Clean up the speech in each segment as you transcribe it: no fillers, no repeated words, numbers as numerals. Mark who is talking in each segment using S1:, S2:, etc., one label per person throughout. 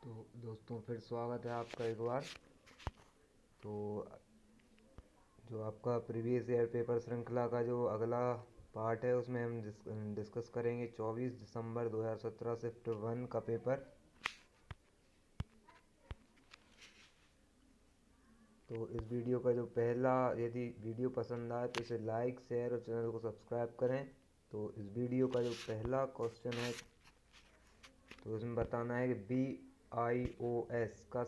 S1: तो दोस्तों फिर स्वागत है आपका एक बार। तो जो आपका प्रीवियस ईयर पेपर श्रृंखला का जो अगला पार्ट है उसमें हम डिस्कस करेंगे 24 दिसंबर 2017 शिफ्ट 1 का पेपर। तो इस वीडियो का जो पहला, यदि वीडियो पसंद आए तो इसे लाइक शेयर और चैनल को सब्सक्राइब करें। तो इस वीडियो का जो पहला क्वेश्चन है तो इसमें बताना है कि BIOS का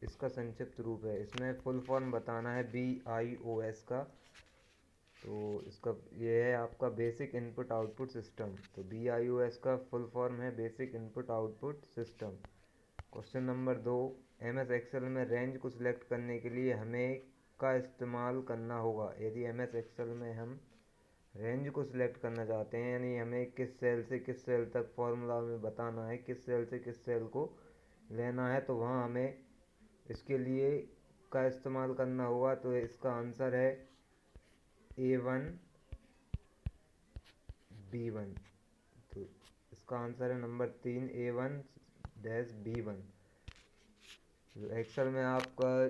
S1: इसका संक्षिप्त रूप है। इसमें फुल फॉर्म बताना है BIOS का। तो इसका ये है आपका बेसिक इनपुट आउटपुट सिस्टम। तो BIOS का फुल फॉर्म है basic input output system. Question number 2, MS Excel में रेंज को सिलेक्ट करने के लिए हमें का इस्तेमाल करना होगा। यदि MS एक्सेल में हम रेंज को सिलेक्ट करना चाहते हैं, यानी हमें किस सेल से किस सेल तक फॉर्मूला में बताना है, किस सेल से किस सेल को लेना है, तो वहाँ हमें इसके लिए का इस्तेमाल करना होगा। तो इसका आंसर है A1 B1। तो इसका आंसर है नंबर 3 A1-B1। एक्सेल में आपका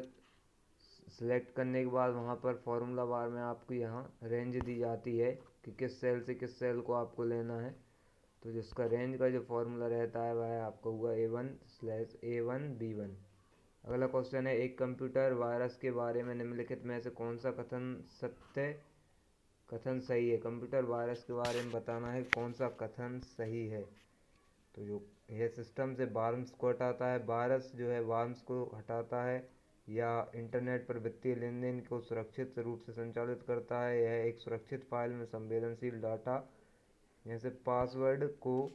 S1: सिलेक्ट करने के बाद वहाँ पर फॉर्मूला बार में आपको यहाँ रेंज दी जाती है कि किस सेल से किस सेल को आपको लेना है। तो जिसका रेंज का जो फॉर्मूला रहता है वह आपका हुआ A1/A1B1। अगला क्वेश्चन है, एक कंप्यूटर वायरस के बारे में निम्नलिखित में से कौन सा कथन सही है। कंप्यूटर वायरस के बारे में बताना है कौन सा कथन सही है। तो जो यह सिस्टम से वार्म्स को हटाता है, वायरस जो है वार्म्स को हटाता है, या इंटरनेट पर वित्तीय लेन देन को सुरक्षित रूप से संचालित करता है, यह एक सुरक्षित फाइल में संवेदनशील डाटा जैसे पासवर्ड को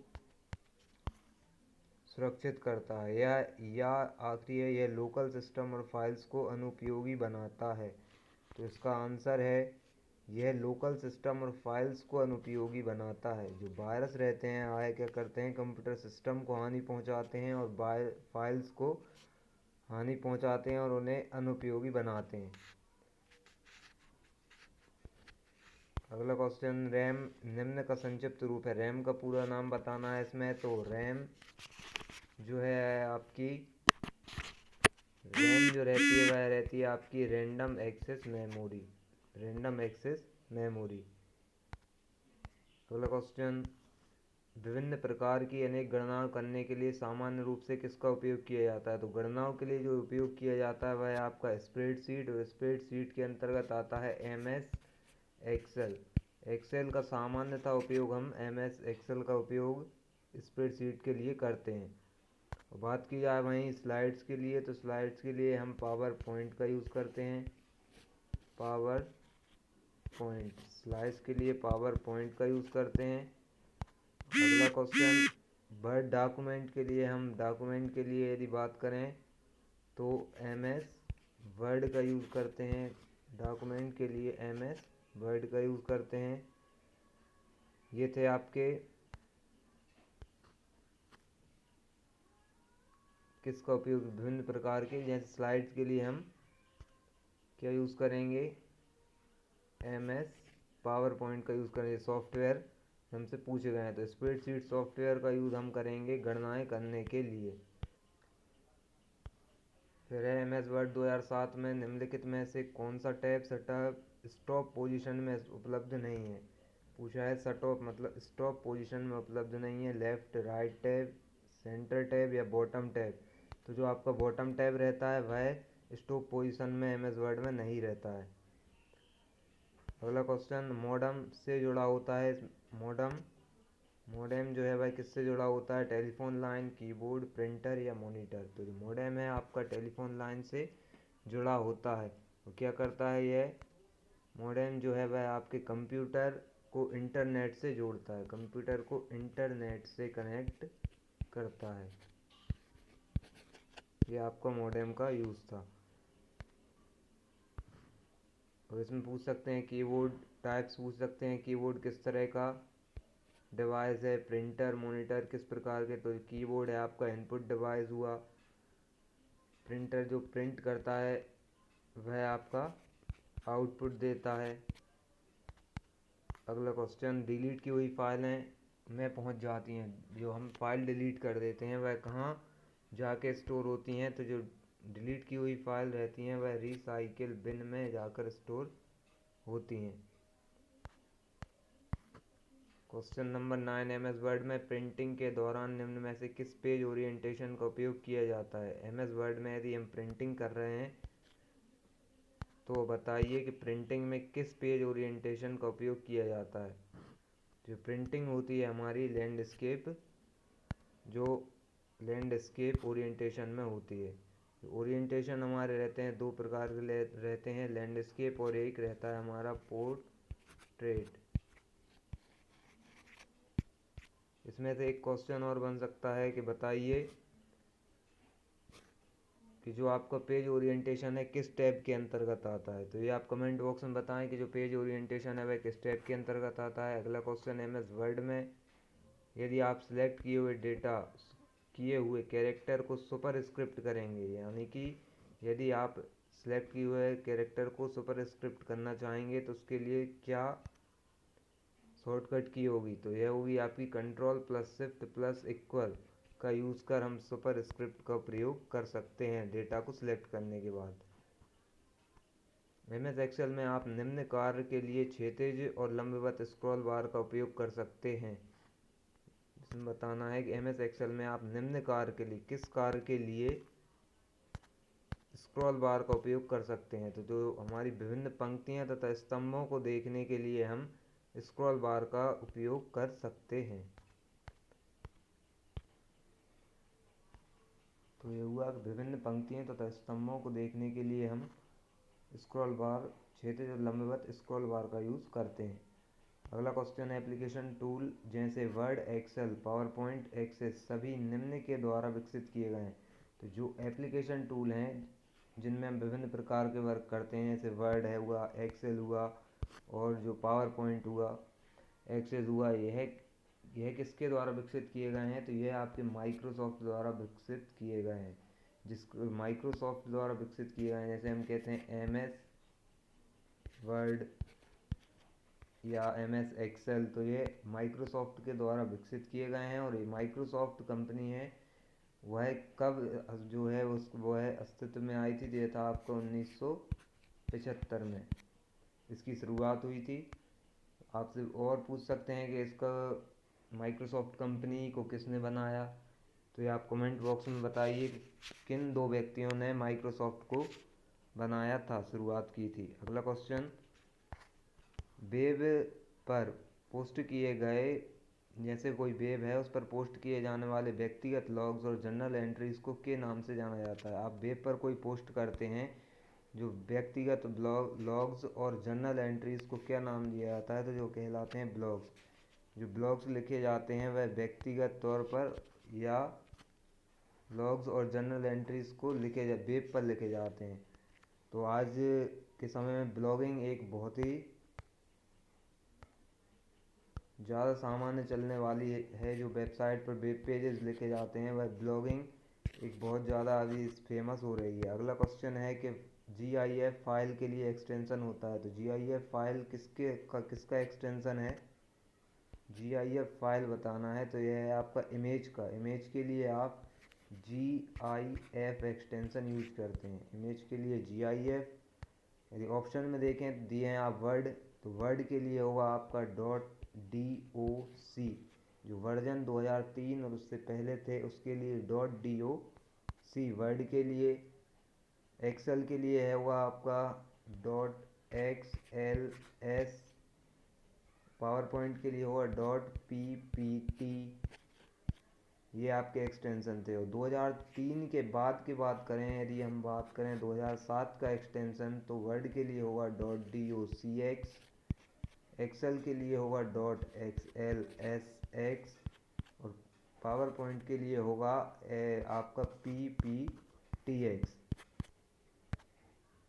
S1: सुरक्षित करता है, या आखिरी है यह लोकल सिस्टम और फाइल्स को अनुपयोगी बनाता है। तो इसका आंसर है यह लोकल सिस्टम और फाइल्स को अनुपयोगी बनाता है। जो वायरस रहते हैं आए क्या करते हैं, कंप्यूटर सिस्टम को हानि पहुंचाते हैं और फाइल्स को हानि पहुंचाते हैं और उन्हें अनुपयोगी बनाते हैं। अगला क्वेश्चन, रैम निम्न का संक्षिप्त रूप है। रैम का पूरा नाम बताना है इसमें। तो रैम जो है आपकी रैम जो रहती है वह रहती है आपकी random access memory. Random access memory. अगला क्वेश्चन, विभिन्न प्रकार की अनेक गणनाओं करने के लिए सामान्य रूप से किसका उपयोग किया जाता है। तो गणनाओं के लिए जो उपयोग किया जाता है वह आपका स्प्रेडशीट, और स्प्रेडशीट के अंतर्गत आता है MS एक्सेल। एक्सेल का सामान्यतः उपयोग हम MS एक्सेल का उपयोग स्प्रेडशीट के लिए करते हैं। और बात की जाए वहीं स्लाइड्स के लिए, तो स्लाइड्स के लिए हम पावर पॉइंट का यूज़ करते हैं। पावर पॉइंट स्लाइड्स के लिए पावर पॉइंट का यूज़ करते हैं। अगला क्वेश्चन, वर्ड डॉक्यूमेंट के लिए हम डॉक्यूमेंट के लिए यदि बात करें तो MS वर्ड का यूज़ करते हैं। डॉक्यूमेंट के लिए MS वर्ड का यूज़ करते हैं। ये थे आपके किसका उपयोग विभिन्न प्रकार के, जैसे स्लाइड्स के लिए हम क्या यूज़ करेंगे, MS पावर पॉइंट का यूज़ करेंगे। सॉफ्टवेयर हमसे पूछे गए हैं तो स्प्रेडशीट सॉफ्टवेयर का यूज़ हम करेंगे गणनाएं करने के लिए। फिर है MS वर्ड 2007 में निम्नलिखित में से कौन सा टैब सेटअप स्टॉप पोजीशन में उपलब्ध नहीं है। पूछा है सेटअप मतलब स्टॉप पोजीशन में उपलब्ध नहीं है। Left right tab, centre tab या बॉटम टैब। तो जो आपका बॉटम टैब रहता है वह स्टॉप पोजीशन में MS वर्ड में नहीं रहता है। अगला क्वेश्चन, मॉडम से जुड़ा होता है। मॉडेम जो है वह किससे जुड़ा होता है। टेलीफोन लाइन, कीबोर्ड, प्रिंटर या मॉनिटर। तो जो मॉडेम है आपका टेलीफोन लाइन से जुड़ा होता है। तो क्या करता है यह मॉडेम जो है वह आपके कंप्यूटर को इंटरनेट से जोड़ता है, कंप्यूटर को इंटरनेट से कनेक्ट करता है। ये आपका मॉडेम का यूज़ था। और इसमें पूछ सकते हैं कीबोर्ड टाइप्स, पूछ सकते हैं कीबोर्ड किस तरह का डिवाइस है, प्रिंटर मॉनिटर किस प्रकार के। तो कीबोर्ड है आपका इनपुट डिवाइस हुआ, प्रिंटर जो प्रिंट करता है वह आपका आउटपुट देता है। अगला क्वेश्चन, डिलीट की हुई फाइलें में पहुंच जाती हैं। जो हम फाइल डिलीट कर देते हैं वह कहाँ जाके स्टोर होती हैं, तो जो डिलीट की हुई फाइल रहती हैं वह रिसाइकिल बिन में जाकर स्टोर होती हैं। Question number 9, M S Word में प्रिंटिंग के दौरान निम्न में से किस पेज ओरिएंटेशन का उपयोग किया जाता है। एम एस वर्ड में यदि हम प्रिंटिंग कर रहे हैं तो बताइए कि प्रिंटिंग में किस पेज ओरिएंटेशन का उपयोग किया जाता है। जो प्रिंटिंग होती है हमारी लैंडस्केप, जो लैंडस्केप ओरिएंटेशन में होती है। ओरिएंटेशन हमारे रहते हैं दो प्रकार के रहते हैं, लैंडस्केप और एक रहता है हमारा पोर्ट्रेट। इसमें से एक क्वेश्चन और बन सकता है कि बताइए कि जो आपका पेज ओरिएंटेशन है किस टैब के अंतर्गत आता है। तो ये आप कमेंट बॉक्स में बताएं कि जो पेज ओरिएंटेशन है वह किस टैब के अंतर्गत आता है। अगला क्वेश्चन, एम एस वर्ड में यदि आप सिलेक्ट किए हुए कैरेक्टर को सुपरस्क्रिप्ट करेंगे, यानी कि यदि आप सिलेक्ट किए हुए कैरेक्टर को सुपरस्क्रिप्ट करना चाहेंगे तो उसके लिए क्या शॉर्टकट की होगी। तो यह होगी आपकी control plus shift plus equal का यूज़ कर हम सुपरस्क्रिप्ट का प्रयोग कर सकते हैं डेटा को सिलेक्ट करने के बाद। एम एस एक्सेल में आप निम्न कार्य के लिए क्षैतिज और लंबवत स्क्रॉल बार का उपयोग कर सकते हैं। इसमें बताना है कि एम एस एक्सेल में आप निम्न कार्य के लिए किस कार्य के लिए स्क्रॉल बार का उपयोग कर सकते हैं। तो जो हमारी विभिन्न पंक्तियां तथा स्तंभों को देखने के लिए हम स्क्रॉल बार का उपयोग कर सकते हैं। तो ये हुआ कि विभिन्न पंक्तियों तथा स्तंभों को देखने के लिए हम स्क्रॉल बार, क्षैतिज और लंबवत स्क्रॉल बार का यूज़ करते हैं। अगला क्वेश्चन है, एप्लीकेशन टूल जैसे Word, Excel, PowerPoint, Access सभी निम्न के द्वारा विकसित किए गए हैं। तो जो एप्लीकेशन टूल हैं जिनमें हम विभिन्न प्रकार के वर्क करते हैं, जैसे वर्ड है हुआ, एक्सेल हुआ और जो पावर पॉइंट हुआ, एक्सेस हुआ, यह किसके द्वारा विकसित किए गए हैं। तो यह आपके माइक्रोसॉफ्ट द्वारा विकसित किए गए हैं। जिसको माइक्रोसॉफ्ट द्वारा विकसित किए गए हैं, जैसे हम कहते हैं एम एस वर्ड या एम एस एक्सेल, तो ये माइक्रोसॉफ्ट के द्वारा विकसित किए गए हैं। और ये माइक्रोसॉफ्ट कंपनी है, वह कब जो है वह अस्तित्व में आई थी, ये था आपको 1975 में इसकी शुरुआत हुई थी। आपसे और पूछ सकते हैं कि इसका माइक्रोसॉफ्ट कंपनी को किसने बनाया। तो ये आप कमेंट बॉक्स में बताइए किन दो व्यक्तियों ने माइक्रोसॉफ्ट को बनाया था, शुरुआत की थी। अगला क्वेश्चन, वेब पर पोस्ट किए गए, जैसे कोई वेब है उस पर पोस्ट किए जाने वाले व्यक्तिगत लॉग्स और जर्नल एंट्रीज को के नाम से जाना जाता है। आप वेब पर कोई पोस्ट करते हैं, जो व्यक्तिगत लॉग्स और जर्नल एंट्रीज को क्या नाम दिया जाता है। तो जो कहलाते हैं ब्लॉग्स। जो ब्लॉग्स लिखे जाते हैं वह व्यक्तिगत तौर पर या लॉग्स और जर्नल एंट्रीज को वेब पर लिखे जाते हैं। तो आज के समय में ब्लॉगिंग एक बहुत ही ज़्यादा सामान्य चलने वाली है। जो वेबसाइट पर वेब पेजेस लिखे जाते हैं वह ब्लॉगिंग एक बहुत ज़्यादा अभी फेमस हो रही है। अगला क्वेश्चन है कि GIF फाइल के लिए एक्सटेंशन होता है। तो GIF फाइल किसका एक्सटेंशन है। GIF फाइल बताना है, तो यह है आपका इमेज का। इमेज के लिए आप GIF एक्सटेंशन यूज करते हैं। इमेज के लिए GIF। यदि ऑप्शन में देखें दिए हैं आप वर्ड, तो वर्ड के लिए होगा आपका .doc। जो वर्जन 2003 और उससे पहले थे उसके लिए .doc वर्ड के लिए। एक्सेल के लिए है हुआ आपका .xls। पावर पॉइंट के लिए होगा .ppt। ये आपके एक्सटेंशन थे। और 2003 के बाद की बात करें, यदि हम बात करें 2007 का एक्सटेंशन, तो वर्ड के लिए होगा .docx। एक्सेल के लिए होगा .xlsx और पावर पॉइंट के लिए होगा आपका pptx।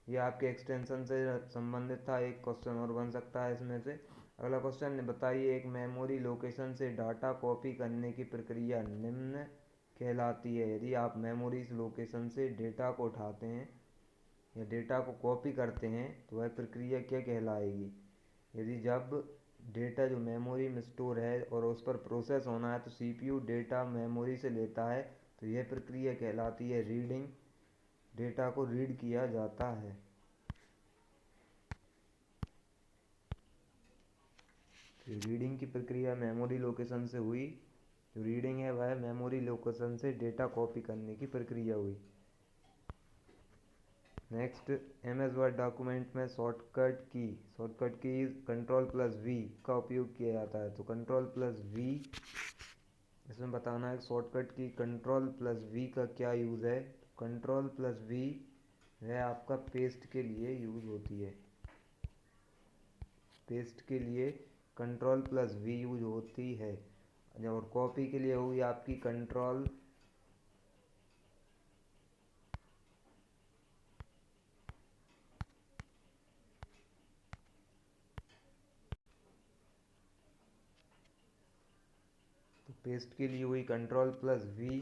S1: ये आपके एक्सटेंशन से संबंधित था। एक क्वेश्चन और बन सकता है इसमें से। अगला क्वेश्चन बताइए, एक मेमोरी लोकेशन से डाटा कॉपी करने की प्रक्रिया निम्न कहलाती है। यदि आप मेमोरी लोकेशन से डेटा को उठाते हैं या डेटा को कॉपी करते हैं तो वह प्रक्रिया क्या कहलाएगी। यदि जब डेटा जो मेमोरी में स्टोर है और उस पर प्रोसेस होना है, तो CPU डेटा मेमोरी से लेता है तो यह प्रक्रिया कहलाती है रीडिंग। डेटा को रीड किया जाता है। तो रीडिंग की प्रक्रिया मेमोरी लोकेशन से हुई। जो रीडिंग है वह मेमोरी लोकेशन से डेटा कॉपी करने की प्रक्रिया हुई। नेक्स्ट, MS वर्ड डॉक्यूमेंट में शॉर्टकट की Ctrl+V का उपयोग किया जाता है। तो Ctrl+V, इसमें बताना है शॉर्टकट की Ctrl+V का क्या यूज़ है। Ctrl+V वह आपका पेस्ट के लिए यूज़ होती है। पेस्ट के लिए Ctrl+V यूज होती है। और कॉपी के लिए होगी आपकी कंट्रोल तो पेस्ट के लिए हुई Ctrl+V।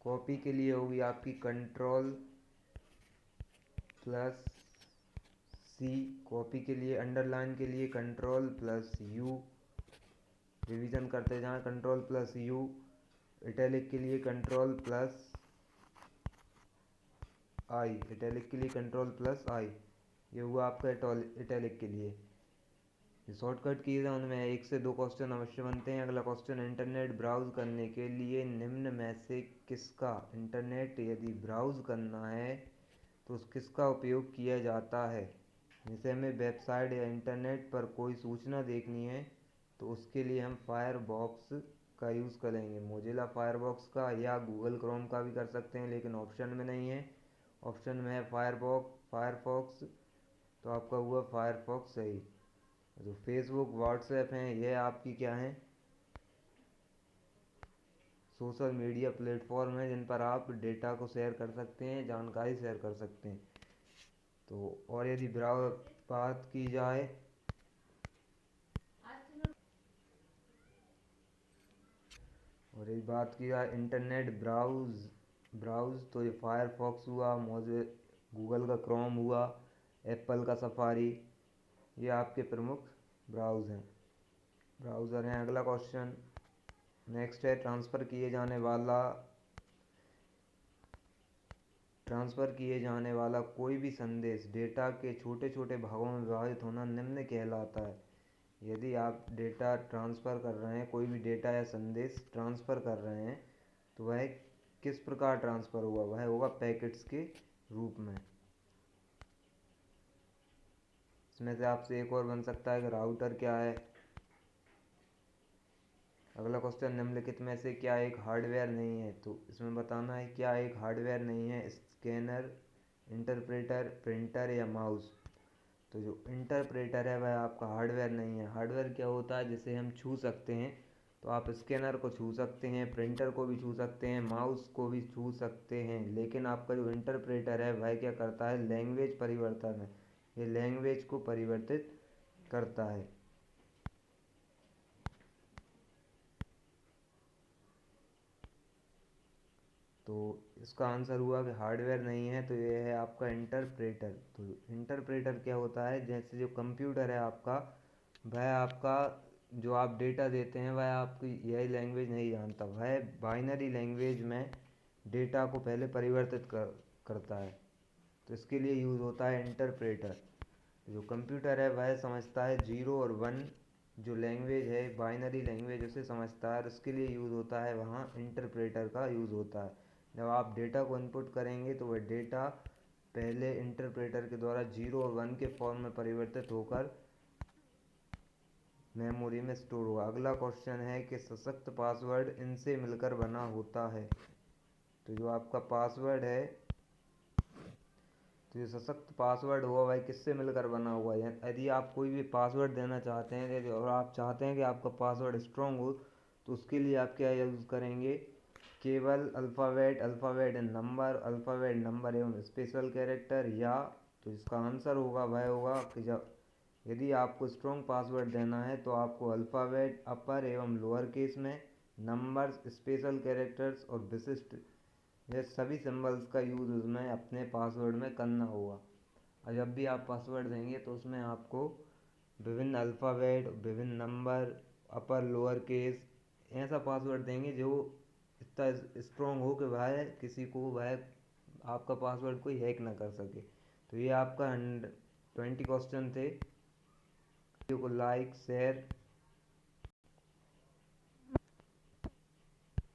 S1: कॉपी के लिए होगी आपकी Ctrl+C। कॉपी के लिए अंडरलाइन के लिए Ctrl+U। रिवीजन करते जाएं, Ctrl+U। इटैलिक के लिए Ctrl+I। इटैलिक के लिए Ctrl+I। ये हुआ आपका इटैलिक के लिए। शॉर्टकट कीज़ हैं, उनमें 1 से 2 क्वेश्चन अवश्य बनते हैं। अगला क्वेश्चन, इंटरनेट ब्राउज करने के लिए निम्न में से किसका, इंटरनेट यदि ब्राउज करना है तो किसका उपयोग किया जाता है। जैसे हमें वेबसाइट या इंटरनेट पर कोई सूचना देखनी है तो उसके लिए हम फायरफॉक्स का यूज़ करेंगे। मोजिला फायरफॉक्स का या गूगल क्रोम का भी कर सकते हैं, लेकिन ऑप्शन में नहीं है। ऑप्शन में है फायरफॉक्स। तो आपका हुआ फायरफॉक्स सही। जो फेसबुक व्हाट्सएप हैं ये आपकी क्या हैं, सोशल मीडिया प्लेटफॉर्म है जिन पर आप डेटा को शेयर कर सकते हैं, जानकारी शेयर कर सकते हैं। तो और यदि बात की जाए इंटरनेट ब्राउज तो ये फायरफॉक्स हुआ, गूगल का क्रोम हुआ, एप्पल का सफारी, ये आपके प्रमुख ब्राउज़र हैं। अगला क्वेश्चन नेक्स्ट है, ट्रांसफ़र किए जाने वाला कोई भी संदेश डेटा के छोटे छोटे भागों में विभाजित होना निम्न कहलाता है। यदि आप डेटा ट्रांसफ़र कर रहे हैं, कोई भी डेटा या संदेश ट्रांसफ़र कर रहे हैं, तो वह किस प्रकार ट्रांसफ़र होगा, वह होगा पैकेट्स के रूप में। इसमें से आपसे एक और बन सकता है कि राउटर क्या है। अगला क्वेश्चन, निम्नलिखित में से क्या एक हार्डवेयर नहीं है। तो इसमें बताना है क्या एक हार्डवेयर नहीं है। स्कैनर, इंटरप्रेटर, प्रिंटर या माउस। तो जो इंटरप्रेटर है वह आपका हार्डवेयर नहीं है। हार्डवेयर क्या होता है, जिसे हम छू सकते हैं। तो आप स्कैनर को छू सकते हैं, प्रिंटर को भी छू सकते हैं, माउस को भी छू सकते हैं, लेकिन आपका जो इंटरप्रेटर है वह क्या करता है, लैंग्वेज परिवर्तन है। ये लैंग्वेज को परिवर्तित करता है। तो इसका आंसर हुआ कि हार्डवेयर नहीं है, तो ये है आपका इंटरप्रेटर। तो इंटरप्रेटर क्या होता है, जैसे जो कंप्यूटर है आपका, वह आपका जो आप डेटा देते हैं वह आपकी यही लैंग्वेज नहीं जानता, वह बाइनरी लैंग्वेज में डेटा को पहले परिवर्तित करता है। तो इसके लिए यूज़ होता है इंटरप्रेटर। जो कंप्यूटर है वह समझता है 0 और 1, जो लैंग्वेज है बाइनरी लैंग्वेज उसे समझता है, और उसके लिए यूज़ होता है वहाँ इंटरप्रेटर का यूज़ होता है। जब आप डेटा को इनपुट करेंगे तो वह डेटा पहले इंटरप्रेटर के द्वारा 0 और 1 के फॉर्म में परिवर्तित होकर मेमोरी में स्टोर होगा। अगला क्वेश्चन है कि सशक्त पासवर्ड इनसे मिलकर बना होता है। तो जो आपका पासवर्ड है, तो ये सशक्त पासवर्ड हुआ वह किससे मिलकर बना हुआ है। यदि आप कोई भी पासवर्ड देना चाहते हैं और आप चाहते हैं कि आपका पासवर्ड स्ट्रॉन्ग हो, तो उसके लिए आप क्या यूज़ करेंगे, केवल अल्फ़ाबेट नंबर एवं स्पेशल कैरेक्टर, या तो इसका आंसर होगा वह होगा कि जब यदि आपको स्ट्रॉन्ग पासवर्ड देना है तो आपको अल्फ़ाबेट अपर एवं लोअर केस में, नंबर्स, स्पेशल कैरेक्टर्स और विशिष्ट, ये सभी सिंबल्स का यूज़ उसमें अपने पासवर्ड में करना होगा। और जब भी आप पासवर्ड देंगे तो उसमें आपको विभिन्न अल्फ़ाबेट, विभिन्न नंबर, अपर लोअर केस, ऐसा पासवर्ड देंगे जो इतना स्ट्रॉन्ग हो कि वह किसी को वह आपका पासवर्ड कोई हैक ना कर सके। तो ये आपका 20 क्वेश्चन थे। वीडियो को लाइक शेयर